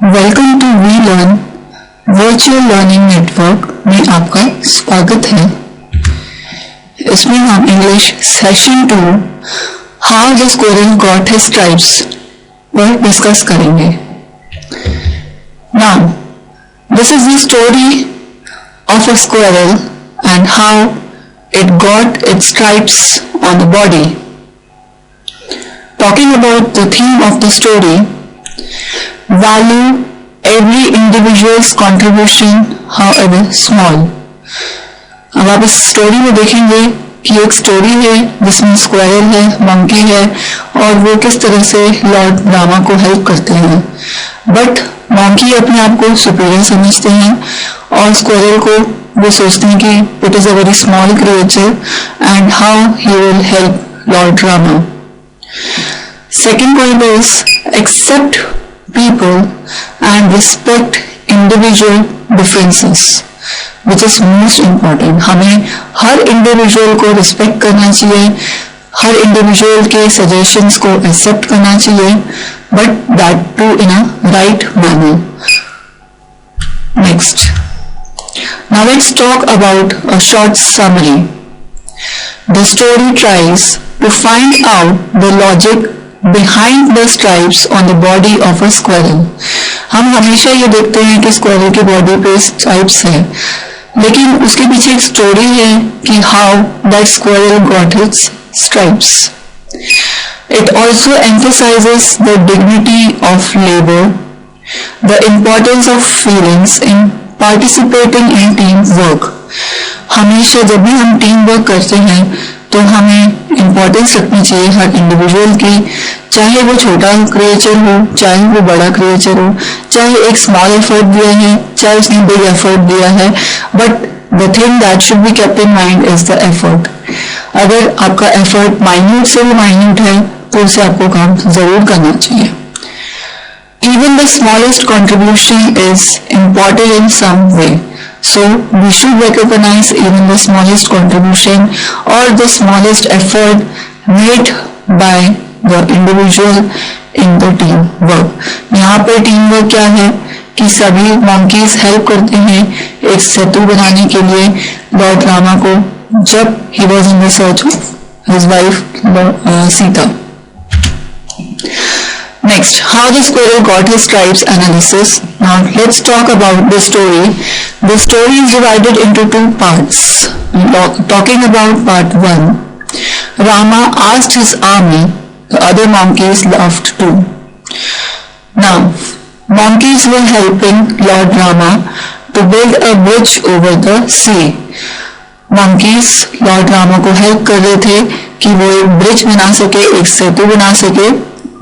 Welcome to we learn virtual learning network में आपका स्वागत है। इसमें हम English session 2 how the squirrel got his stripes पर डिस्कस करेंगे। Now this is the story of a squirrel and how it got its stripes on the body. Talking about the theme of the story, value every individual's contribution however small। अब आप इस story में देखेंगे कि एक story है जिसमें squirrel है, मंकी है और वो किस तरह से लॉर्ड रामा को हेल्प करते हैं। बट मंकी अपने आप को सुपीरियर समझते हैं और स्क्वायरल को वो सोचते हैं कि it is a very small creature and how he will help lord Rama. Second point is accept people and respect individual differences, which is most important। हमें हर individual को respect करना चाहिए, हर individual के suggestions को accept करना चाहिए, but that too in a right manner। Next, now let's talk about a short summary। The story tries to find out the logic behind the stripes on the body of a squirrel। हम हमेशा ये देखते हैं कि squirrel की body पे stripes हैं, लेकिन उसके पीछे एक स्टोरी है कि how that squirrel got its stripes. It also emphasises the dignity of labour, the importance of feelings in participating in team work. हमेशा जब भी हम टीम वर्क करते हैं तो हमें इम्पोर्टेंस रखनी चाहिए हर इंडिविजुअल की, चाहे वो छोटा क्रिएचर हो, चाहे वो बड़ा क्रिएचर हो, चाहे एक स्मॉल एफर्ट दिया है, चाहे उसने बिग एफर्ट दिया है, but the thing that should be kept in mind is the effort. अगर आपका एफर्ट माइन्यूट से भी माइन्यूट है तो उसे आपको काम जरूर करना चाहिए। Even the smallest contribution is important in some way, so we should recognize even the smallest contribution or the smallest effort made by the individual in the team work। यहाँ पर टीम वर्क क्या है कि सभी monkeys help करते हैं एक सेतु बनाने के लिए लॉर्ड रामा को, जब he was in the search of his wife Sita। Next, how the squirrel got his stripes analysis। Now let's talk about the story। The story is divided into two parts। Talking about part 1, Rama asked his army, the other monkeys laughed too। Now, monkeys were helping Lord Rama to build a bridge over the sea। monkeys Lord Rama को help कर रहे थे कि वो एक bridge बना सके, एक सेतु बना सके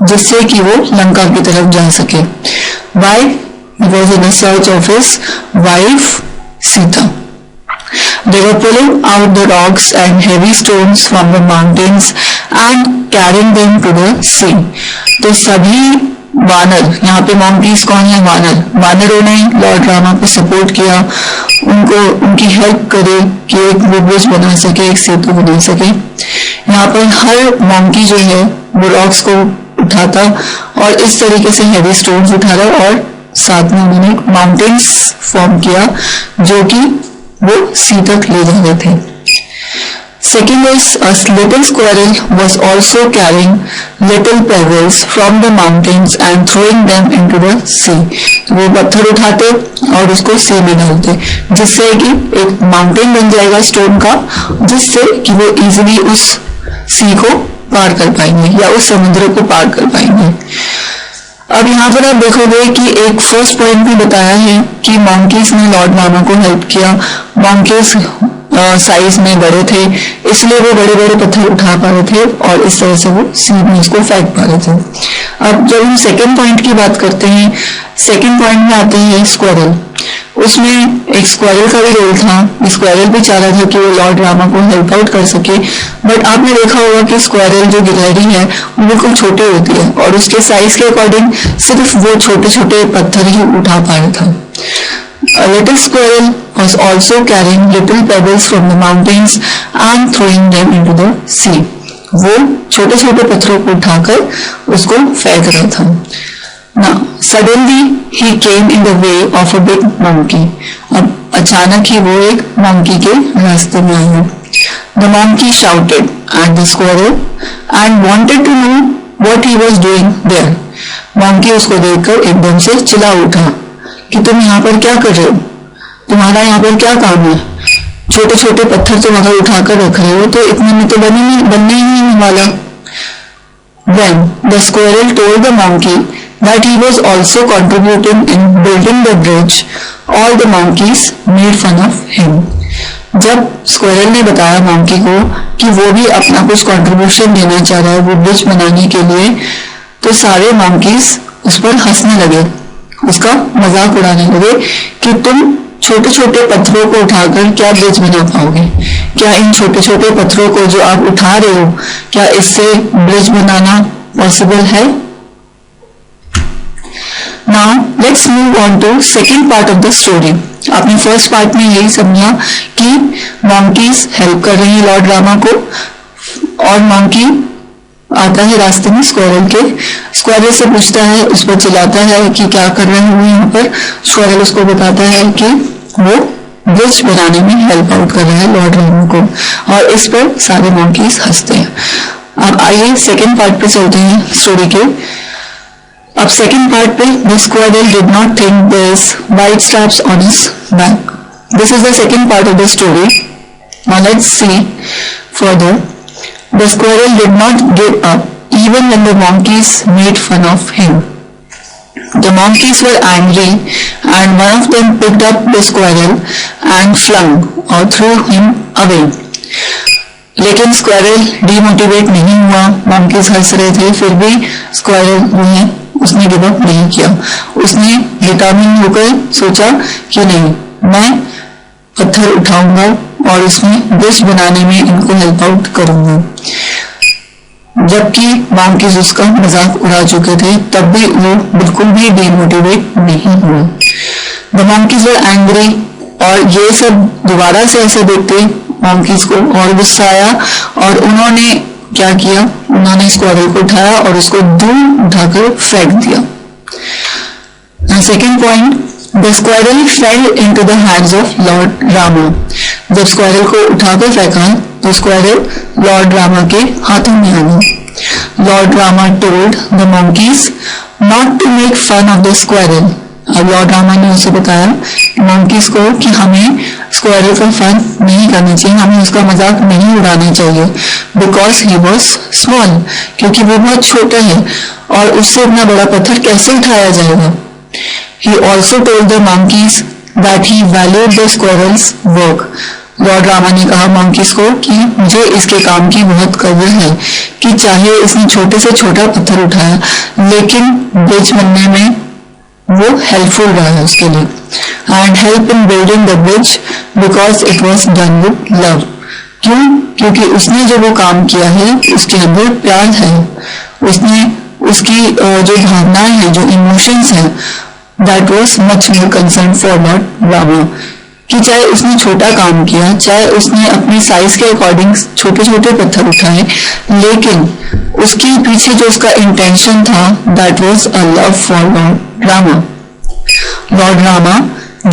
जिससे कि वो लंका की तरफ जा सके। Why? He was in the search of his wife Sita। They were pulling out the rocks and heavy stones from the mountains and carrying them to the sea। तो सभी वानर, यहाँ पे monkeys कौन है? वानर। वानरों ने लॉर्ड रामा को सपोर्ट किया, उनको उनकी हेल्प करे कि एक ब्रिज बना सके, एक सेतु बना सके। यहाँ पर हर monkey जो है वो रॉक्स को उठाता और इस तरीके से हेवी स्टोन्स उठा रहा और साथ में उन्होंने माउंटेन्स फॉर्म किया जो कि वो सी तक ले जा रहे थे। Second is a little squirrel was also carrying little pebbles from the mountains and throwing them into the sea. वो पत्थर उठाते और उसको सी में डालते जिससे कि एक माउंटेन बन जाएगा स्टोन का, जिससे कि वो इजिली उस सी को पार कर पाएंगे या उस समुद्र को पार कर पाएंगे। अब यहाँ पर आप देखोगे कि एक फर्स्ट पॉइंट भी बताया है कि monkeys ने लॉर्ड रामा को हेल्प किया। monkeys साइज में बड़े थे इसलिए वो बड़े बड़े पत्थर उठा पा रहे थे और इस तरह से वो सी में उसको फेंक पा रहे थे। अब जब हम सेकेंड पॉइंट की बात करते हैं, सेकेंड पॉइंट में आते हैं स्क्वायरल। उसमें एक स्क्वायरल का भी रोल था। स्क्वायरल भी चाह रहा था कि वो लॉर्ड रामा को हेल्प आउट कर सके, बट आपने देखा होगा कि स्क्वायरल जो गिलहरी है वो बिल्कुल छोटे होती है और उसके साइज के अकॉर्डिंग सिर्फ वो छोटे छोटे पत्थर ही उठा पा रहा था। A little squirrel was also carrying little pebbles from the mountains and throwing them into the sea। वो छोटे छोटे पत्थरों को उठाकर उसको फेंक रहा था। Now, suddenly he came in the way of a big monkey. अब अचानक ही वो एक monkey के रास्ते में आया. The monkey shouted at the squirrel and wanted to know what he was doing there. Monkey उसको देखकर एकदम से चिल्ला उठा कि तुम यहाँ पर क्या कर रहे हो? तुम्हारा यहाँ पर क्या काम है? छोटे छोटे पत्थर तुम अगर उठाकर रख रहे हो तो इतने में तो बनने ही नहीं वाला. Then the squirrel told the monkey that he was also contributing in building the bridge. All the monkeys made fun of him. जब स्क्वायरल ने बताया मंकी को कि वो भी अपना कुछ कंट्रीब्यूशन देना चाह रहा है वो ब्रिज बनाने के लिए, तो सारे मंकीज उस पर हंसने लगे, उसका मजाक उड़ाने लगे कि तुम छोटे छोटे पत्थरों को उठाकर क्या ब्रिज बना पाओगे? क्या इन छोटे छोटे पत्थरों को जो आप उठा रहे हो, क्या इससे ब्रिज बनाना पॉसिबल है? Now let's move on to second part of the story. आपने फर्स्ट पार्ट में यही समझा कि monkeys हेल्प कर रहे हैं लॉर्ड रामा को और मंकी आता है रास्ते में स्क्वायरल के. स्क्वायरल से पूछता है, उस पर चिल्लाता है कि क्या कर रहे हो यहाँ पर. स्क्वायरल उसको बताता है कि वो ब्रिज बनाने में हेल्प आउट कर रहा है लॉर्ड रामा को और इस पर सारे मंकीज हंसते हैं. अब आइए सेकेंड पार्ट पे चलते हैं स्टोरी के. अब सेकेंड पार्ट पे the squirrel did not think there is white stripes on his back. This is the second part of the story. Now let's see further. The squirrel did not give up even when the monkeys made fun of him. The monkeys were angry and one of them picked up the squirrel and flung or threw him away. लेकिन squirrel demotivate नहीं हुआ. monkeys हंस रहे थे फिर भी squirrel ने उसने गिव अप नहीं किया. उसने डिटरमिन होकर सोचा कि नहीं, मैं पत्थर उठाऊंगा और उसमें ब्रिज बनाने में इनको हेल्प आउट करूंगा. जबकि मंकीज उसका मजाक उड़ा चुके थे तब भी वो बिल्कुल भी डिमोटिवेट नहीं हुआ. द मंकीज वर एंग्री और ये सब दोबारा से ऐसे देखते मंकीज को और गुस्सा आया और उन्होंने क्या किया, उन्होंने स्क्वायरल को उठाया और उसको दूर उठाकर फेंक दिया. Second point, The squirrel fell into the hands of Lord Rama. जब स्क्वायरल को उठाकर फेंका तो स्क्वायरल लॉर्ड रामा के हाथों में आ गया. Lord Rama told the monkeys not to make fun of the squirrel. अब लॉर्ड रामा ने उसे बताया मंकीज को कि हमें स्क्वायरल का फन नहीं करना चाहिए, हमें उसका मजाक नहीं उड़ाना चाहिए. बिकॉज ही वॉज स्मॉल, क्योंकि वो बहुत छोटा है और उससे इतना बड़ा पत्थर कैसे उठाया जाएगा. He also told the monkeys that he valued the squirrel's work. Lord Rama ने कहा मंकीज को कि मुझे इसके काम की बहुत कदर है कि चाहे इसने छोटे से छोटा पत्थर उठाया लेकिन ब्रिज बनने में वो हेल्पफुल रहा है उसके लिए. And help in building the bridge because it was done with love. क्यों? क्योंकि उसने जो वो काम किया है उसके अंदर प्यार है. उसने उसकी जो भावनाएं हैं, जो इमोशंस हैं, that was much more concern for Lord Rama. कि चाहे उसने छोटा काम किया, चाहे उसने अपनी साइज के अकॉर्डिंग छोटे छोटे पत्थर उठाए, लेकिन उसके पीछे जो उसका इंटेंशन था that was a love for Lord Rama. Lord Rama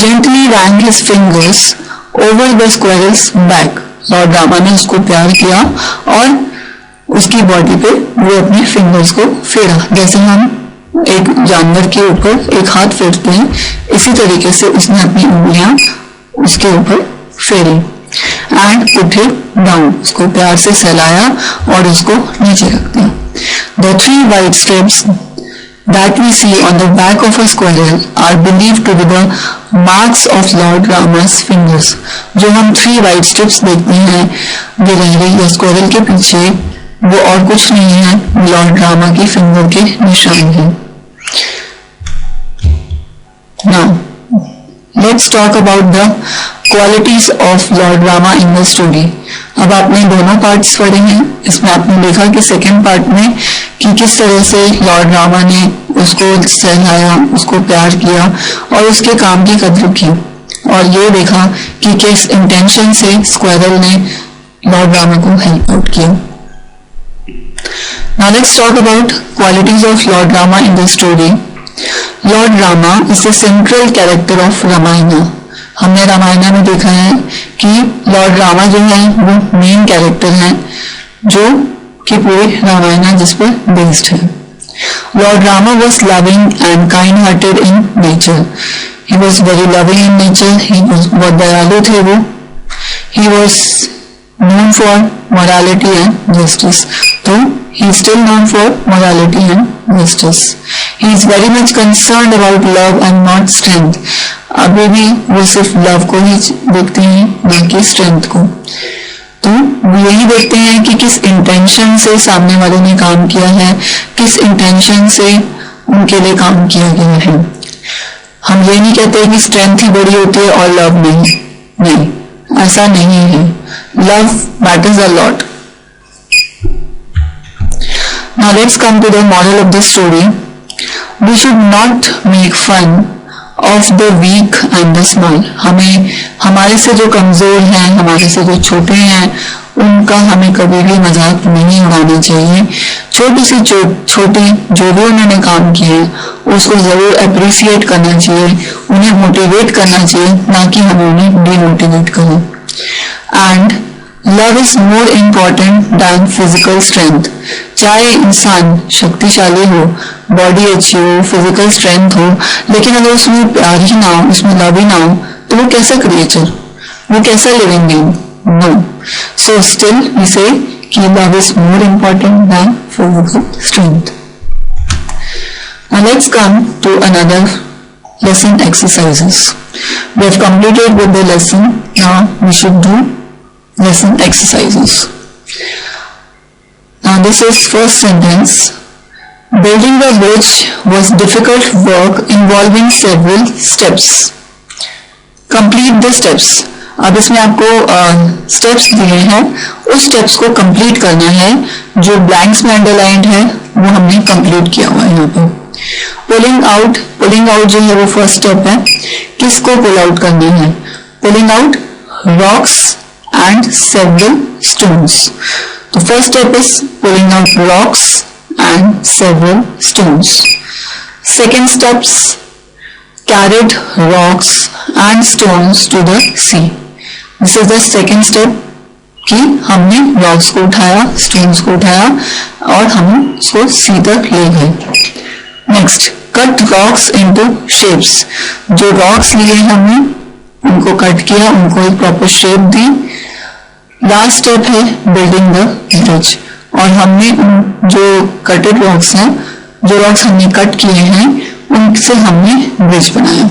gently ran his fingers over the squirrel's back. Lord Rama ने उसको प्यार किया और उसकी बॉडी पे वो अपने फिंगर्स को फेरा, जैसे हम एक जानवर के ऊपर एक हाथ फेरते हैं, इसी तरीके से उसने अपनी उंगलियां उसके ऊपर फेरी. एंड पुट इट डाउन, उसको प्यार से सहलाया और उसको नीचे रख दिया. The 3 white strips that we see on the back of a squirrel are believed to be the marks of Lord Rama's fingers. जो हम 3 white strips देखते हैं गिलहरी या स्क्वायरल के पीछे, वो और कुछ नहीं है, लॉर्ड रामा की फिंगर के निशान हैं. Now, let's talk about the qualities of Lord Rama in the story. अब आपने दोनों पार्ट्स पढ़े हैं. इसमें आपने देखा कि सेकेंड पार्ट में कि किस तरह से लॉर्ड रामा ने उसको सहलाया, उसको प्यार किया और उसके काम की कदर की, और ये देखा कि किस इंटेंशन से स्क्वायरल ने लॉर्ड रामा को हेल्प आउट किया. Now let's talk about qualities of Lord Rama in the story. Lord Rama is the central character of Ramayana. हमने रामायण में देखा है कि लॉर्ड रामा जो है वो मेन कैरेक्टर है जो कि पूरे रामायण जिस पर बेस्ड है. Lord Rama was loving and kind-hearted in nature. He was very loving in nature. He was बहुत दयालु थे वो. He was known for morality and justice. तो he is still known for morality and justice. He is very much concerned about love and not strength. अभी भी वो सिर्फ love को ही देखते हैं ना कि स्ट्रेंथ को. तो यही देखते हैं कि किस इंटेंशन से सामने वाले ने काम किया है, किस इंटेंशन से उनके लिए काम किया गया है. हम ये नहीं कहते कि स्ट्रेंथ ही बड़ी होती है और लव नहीं. नहीं, ऐसा नहीं है. Love matters a lot. Now let's come to the moral of the story. We should not make fun of the weak and the small. हमें हमारे से जो कमजोर हैं, हमारे से जो छोटे हैं, उनका हमें कभी भी मजाक नहीं उड़ाना चाहिए. छोटी से छोटी जो भी उन्होंने काम किए उसको जरूर अप्रिसिएट करना चाहिए, उन्हें मोटिवेट करना चाहिए, ना कि हमें उन्हें डिमोटिवेट करें. And love is more important than physical strength. चाहे इंसान शक्तिशाली हो, बॉडी अच्छी हो, फिजिकल स्ट्रेंथ हो, लेकिन अगर उसमें प्यार ही ना हो, उसमें लव ही ना हो, तो वो कैसा क्रिएचर, वो कैसा living being? No. So still we say कि love is more important than physical strength. Now let's come to another lesson exercises. We have completed with the lesson. Now we should do lesson exercises. Now this is first sentence. Building the bridge was difficult work involving several steps. Complete the steps. अब इसमें आपको steps दिए हैं, उस steps को complete करना है. जो ब्लैंक्स में अंडरलाइंड है वो हमने कंप्लीट किया हुआ है यहाँ पे. पुलिंग आउट जो है वो फर्स्ट स्टेप है. किसको पुल आउट करना है? Pulling out rocks and several stones. तो first step is pulling out rocks and several stones. Second steps carried rocks and stones to the sea. This is the second step कि हमने rocks को उठाया, stones को उठाया और हम उसको sea तक ले गए. Next, cut rocks into shapes. जो rocks लिए हमने उनको कट किया, उनको एक proper shape दी. Last step है building the bridge. और हमने जो cutted rocks हैं, जो rocks हमने कट किए हैं, उनसे हमने ब्रिज बनाया.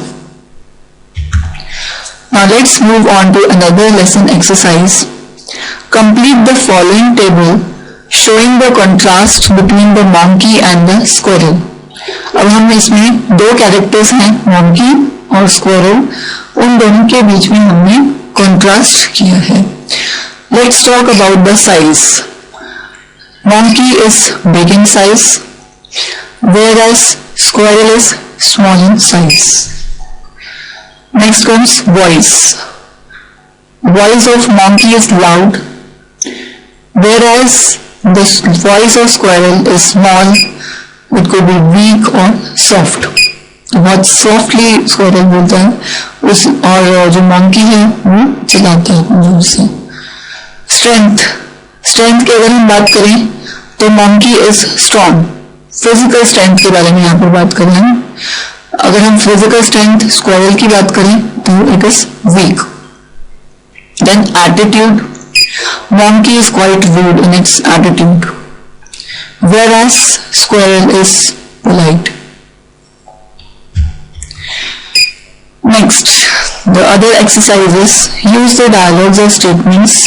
Now let's move on to another lesson exercise. Complete the following table showing the contrast between the monkey and the squirrel. अब हम इसमें दो कैरेक्टर्स हैं, monkey और squirrel, उन दोनों के बीच में हमने contrast किया है. Let's talk about the size. Monkey is big in size, whereas squirrel is small in size. Next comes voice. Voice of monkey is loud, whereas the voice of squirrel is small. It could be weak or soft. बहुत softly squirrel बोलता है उस, और जो monkey है वो चिल्लाता है जोर से. Strength की अगर हम बात करें तो monkey is strong. Physical strength के बारे में यहाँ पर बात करें हम. अगर हम फिजिकल स्ट्रेंथ स्क्वायरल की बात करें तो it is weak. Then attitude, monkey is quite rude in its attitude, whereas squirrel is polite. Next, the other exercises use the dialogues or statements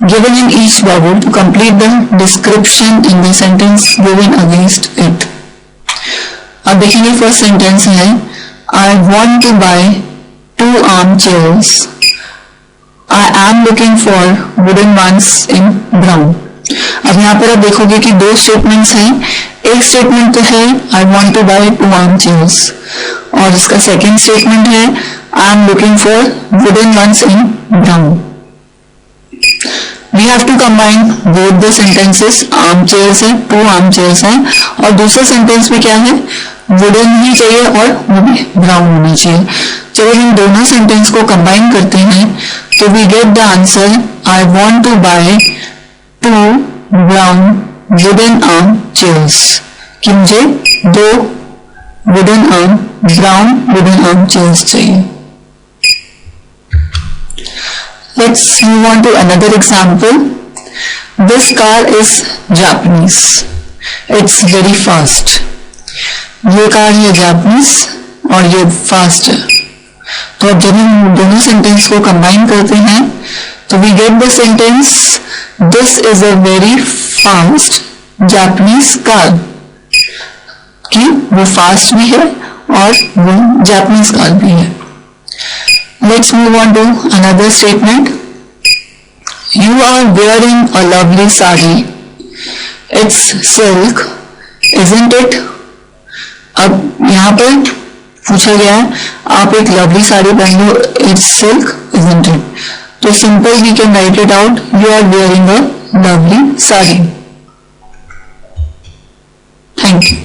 given in each bubble to complete the description in the sentence given against it. अब देखिए first sentence है I want to buy 2 armchairs. I am looking for wooden ones in brown. अब यहाँ पर आप देखोगे कि दो स्टेटमेंट्स हैं. एक स्टेटमेंट तो है I want to buy 2 armchairs और इसका सेकेंड स्टेटमेंट है I am looking for wooden ones in brown. We have to combine both the sentences. armchairs है, 2 armchairs है, और दूसरे सेंटेंस में क्या है वुडन ही चाहिए और वो भी ब्राउन होना चाहिए। जब हम दोनों सेंटेंस को कंबाइन करते हैं तो we get the answer I want to buy 2 brown wooden arm chairs, कि मुझे 2 wooden arm brown wooden arm chairs चाहिए। Let's move on to another example. This car is Japanese. It's very fast. ये car है Japanese और ये fast है। तो अब जब हम दोनों सेंटेंस को कंबाइन करते हैं तो we get the sentence this is a very fast Japanese car, कि वो फास्ट भी है और वो जापानीज कार भी है। Let's move on to another statement. You are wearing a lovely sari. It's silk, isn't it? अब यहाँ पर पूछा गया है आप एक लवली साड़ी पहन लो, इट्स सिल्क isn't it? तो simple we can write it out, you are wearing a lovely sari. Thank you.